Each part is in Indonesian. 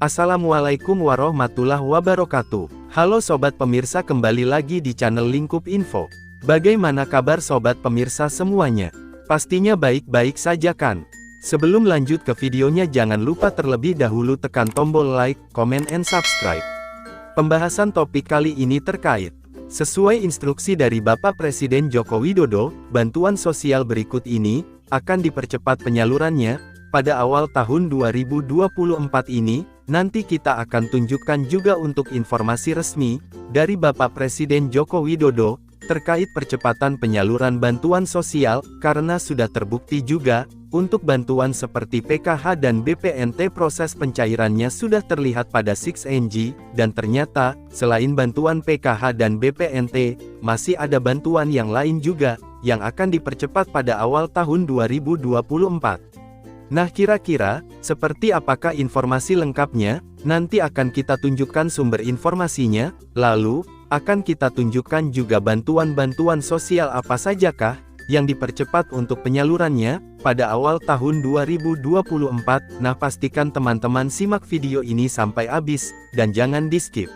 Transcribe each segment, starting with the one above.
Assalamualaikum warahmatullahi wabarakatuh. Halo sobat pemirsa, kembali lagi di channel Lingkup Info. Bagaimana kabar sobat pemirsa semuanya? Pastinya baik-baik saja kan? Sebelum lanjut ke videonya, jangan lupa terlebih dahulu tekan tombol like, comment, and subscribe. Pembahasan topik kali ini terkait sesuai instruksi dari Bapak Presiden Joko Widodo, bantuan sosial berikut ini akan dipercepat penyalurannya pada awal tahun 2024 ini. Nanti kita akan tunjukkan juga untuk informasi resmi dari Bapak Presiden Joko Widodo terkait percepatan penyaluran bantuan sosial, karena sudah terbukti juga untuk bantuan seperti PKH dan BPNT proses pencairannya sudah terlihat pada 6NG, dan ternyata selain bantuan PKH dan BPNT, masih ada bantuan yang lain juga yang akan dipercepat pada awal tahun 2024. Nah, kira-kira seperti apakah informasi lengkapnya? Nanti akan kita tunjukkan sumber informasinya, lalu akan kita tunjukkan juga bantuan-bantuan sosial apa sajakah yang dipercepat untuk penyalurannya pada awal tahun 2024. Nah, pastikan teman-teman simak video ini sampai habis dan jangan di-skip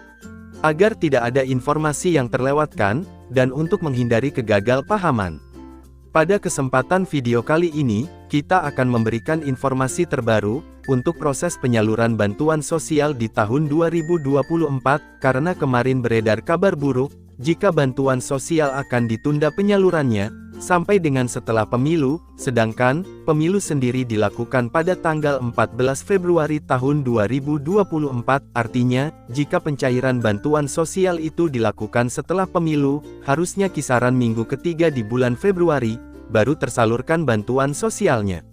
agar tidak ada informasi yang terlewatkan dan untuk menghindari kegagalpahaman. Pada kesempatan video kali ini, kita akan memberikan informasi terbaru untuk proses penyaluran bantuan sosial di tahun 2024, karena kemarin beredar kabar buruk jika bantuan sosial akan ditunda penyalurannya sampai dengan setelah pemilu, sedangkan pemilu sendiri dilakukan pada tanggal 14 Februari tahun 2024. Artinya, jika pencairan bantuan sosial itu dilakukan setelah pemilu, harusnya kisaran minggu ketiga di bulan Februari baru tersalurkan bantuan sosialnya.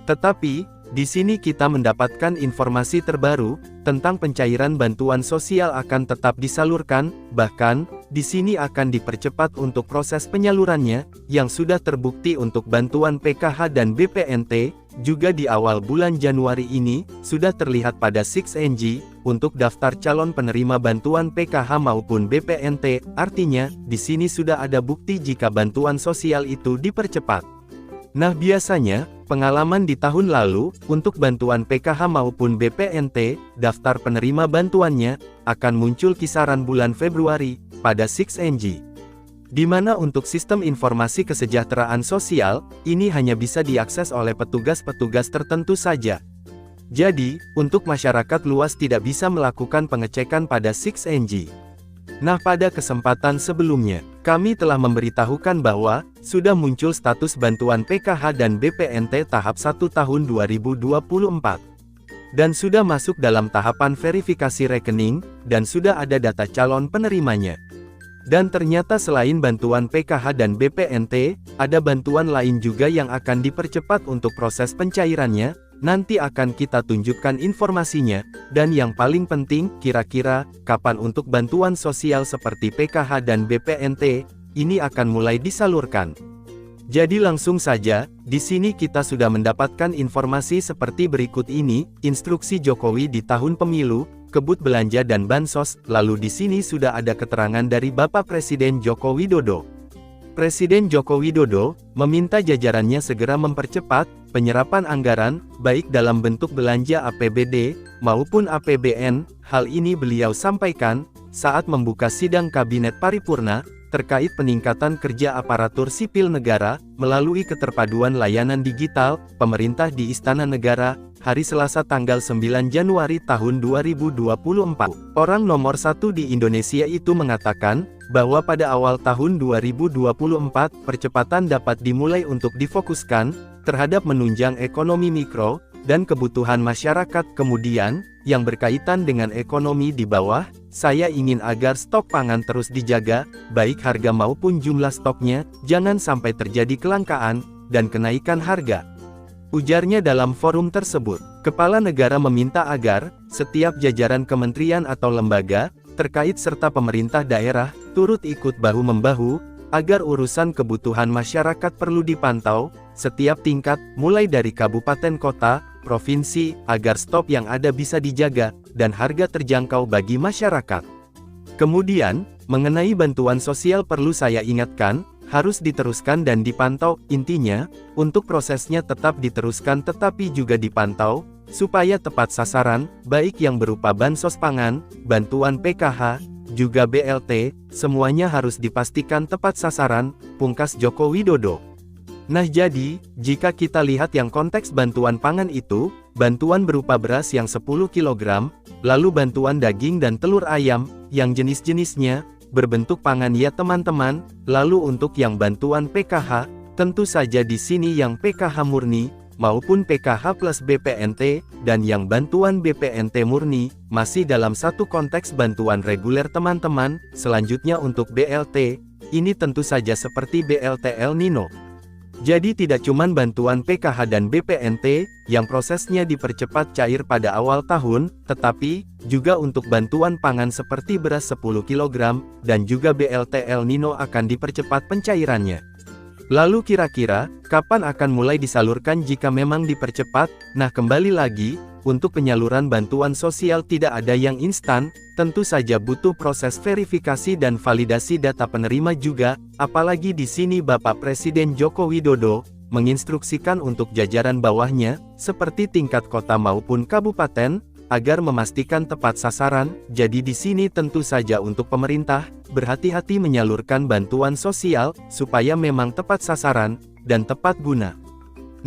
Tetapi di sini kita mendapatkan informasi terbaru tentang pencairan bantuan sosial akan tetap disalurkan, bahkan di sini akan dipercepat untuk proses penyalurannya yang sudah terbukti untuk bantuan PKH dan BPNT. Juga di awal bulan Januari ini sudah terlihat pada 6NG untuk daftar calon penerima bantuan PKH maupun BPNT. Artinya di sini sudah ada bukti jika bantuan sosial itu dipercepat. Nah, biasanya pengalaman di tahun lalu untuk bantuan PKH maupun BPNT, daftar penerima bantuannya akan muncul kisaran bulan Februari pada 6NG. Di mana untuk sistem informasi kesejahteraan sosial, ini hanya bisa diakses oleh petugas-petugas tertentu saja. Jadi, untuk masyarakat luas tidak bisa melakukan pengecekan pada 6NG. Nah, pada kesempatan sebelumnya, kami telah memberitahukan bahwa sudah muncul status bantuan PKH dan BPNT tahap 1 tahun 2024. Dan sudah masuk dalam tahapan verifikasi rekening, dan sudah ada data calon penerimanya. Dan ternyata selain bantuan PKH dan BPNT, ada bantuan lain juga yang akan dipercepat untuk proses pencairannya. Nanti akan kita tunjukkan informasinya. Dan yang paling penting, kira-kira kapan untuk bantuan sosial seperti PKH dan BPNT ini akan mulai disalurkan. Jadi langsung saja, di sini kita sudah mendapatkan informasi seperti berikut ini: instruksi Jokowi di tahun pemilu, kebut belanja dan bansos. Lalu di sini sudah ada keterangan dari Bapak Presiden Joko Widodo. Presiden Joko Widodo meminta jajarannya segera mempercepat penyerapan anggaran, baik dalam bentuk belanja APBD maupun APBN. Hal ini beliau sampaikan saat membuka sidang Kabinet Paripurna terkait peningkatan kerja aparatur sipil negara melalui keterpaduan layanan digital pemerintah di Istana Negara hari Selasa tanggal 9 Januari tahun 2024. Orang nomor 1 di Indonesia itu mengatakan bahwa pada awal tahun 2024 percepatan dapat dimulai untuk difokuskan terhadap menunjang ekonomi mikro dan kebutuhan masyarakat. Kemudian, yang berkaitan dengan ekonomi di bawah, saya ingin agar stok pangan terus dijaga, baik harga maupun jumlah stoknya, jangan sampai terjadi kelangkaan dan kenaikan harga. Ujarnya dalam forum tersebut. Kepala negara meminta agar setiap jajaran kementerian atau lembaga terkait serta pemerintah daerah turut ikut bahu-membahu agar urusan kebutuhan masyarakat perlu dipantau setiap tingkat, mulai dari kabupaten kota, provinsi, agar stok yang ada bisa dijaga dan harga terjangkau bagi masyarakat. Kemudian, mengenai bantuan sosial perlu saya ingatkan, harus diteruskan dan dipantau. Intinya, untuk prosesnya tetap diteruskan tetapi juga dipantau, supaya tepat sasaran, baik yang berupa bansos pangan, bantuan PKH, juga BLT, semuanya harus dipastikan tepat sasaran, pungkas Joko Widodo. Nah jadi, jika kita lihat yang konteks bantuan pangan itu, bantuan berupa beras yang 10 kg, lalu bantuan daging dan telur ayam, yang jenis-jenisnya, berbentuk pangan ya teman-teman, lalu untuk yang bantuan PKH, tentu saja di sini yang PKH murni, maupun PKH plus BPNT, dan yang bantuan BPNT murni, masih dalam satu konteks bantuan reguler teman-teman. Selanjutnya untuk BLT, ini tentu saja seperti BLT El Nino. Jadi tidak cuman bantuan PKH dan BPNT, yang prosesnya dipercepat cair pada awal tahun, tetapi, juga untuk bantuan pangan seperti beras 10 kg, dan juga BLT El Nino akan dipercepat pencairannya. Lalu kira-kira, kapan akan mulai disalurkan jika memang dipercepat? Nah kembali lagi, untuk penyaluran bantuan sosial tidak ada yang instan, tentu saja butuh proses verifikasi dan validasi data penerima juga, apalagi di sini Bapak Presiden Joko Widodo, menginstruksikan untuk jajaran bawahnya, seperti tingkat kota maupun kabupaten, agar memastikan tepat sasaran. Jadi di sini tentu saja untuk pemerintah, berhati-hati menyalurkan bantuan sosial, supaya memang tepat sasaran, dan tepat guna.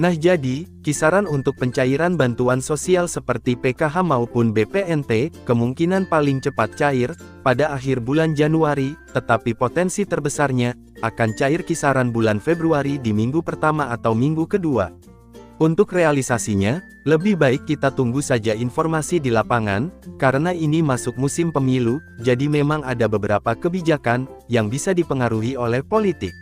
Nah jadi, kisaran untuk pencairan bantuan sosial seperti PKH maupun BPNT, kemungkinan paling cepat cair, pada akhir bulan Januari, tetapi potensi terbesarnya, akan cair kisaran bulan Februari di minggu pertama atau minggu kedua. Untuk realisasinya, lebih baik kita tunggu saja informasi di lapangan, karena ini masuk musim pemilu, jadi memang ada beberapa kebijakan, yang bisa dipengaruhi oleh politik.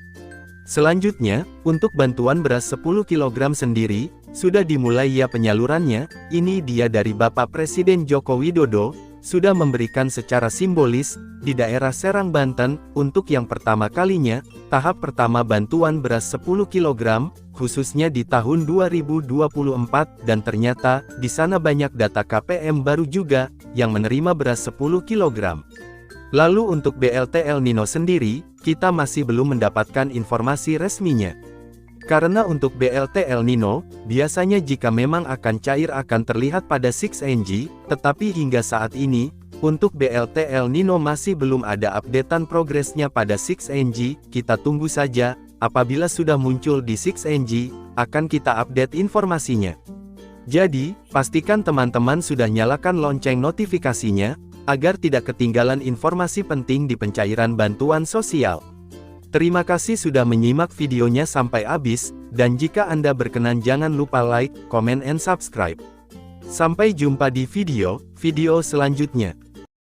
Selanjutnya, untuk bantuan beras 10 kg sendiri, sudah dimulai ya penyalurannya, ini dia dari Bapak Presiden Joko Widodo, sudah memberikan secara simbolis, di daerah Serang Banten, untuk yang pertama kalinya, tahap pertama bantuan beras 10 kg, khususnya di tahun 2024, dan ternyata, di sana banyak data KPM baru juga, yang menerima beras 10 kg. Lalu untuk BLT El Nino sendiri, kita masih belum mendapatkan informasi resminya. Karena untuk BLT El Nino, biasanya jika memang akan cair akan terlihat pada 6NG, tetapi hingga saat ini, untuk BLT El Nino masih belum ada updatean progresnya pada 6NG, kita tunggu saja, apabila sudah muncul di 6NG, akan kita update informasinya. Jadi, pastikan teman-teman sudah nyalakan lonceng notifikasinya, agar tidak ketinggalan informasi penting di pencairan bantuan sosial. Terima kasih sudah menyimak videonya sampai habis, dan jika Anda berkenan jangan lupa like, comment and subscribe. Sampai jumpa di video selanjutnya.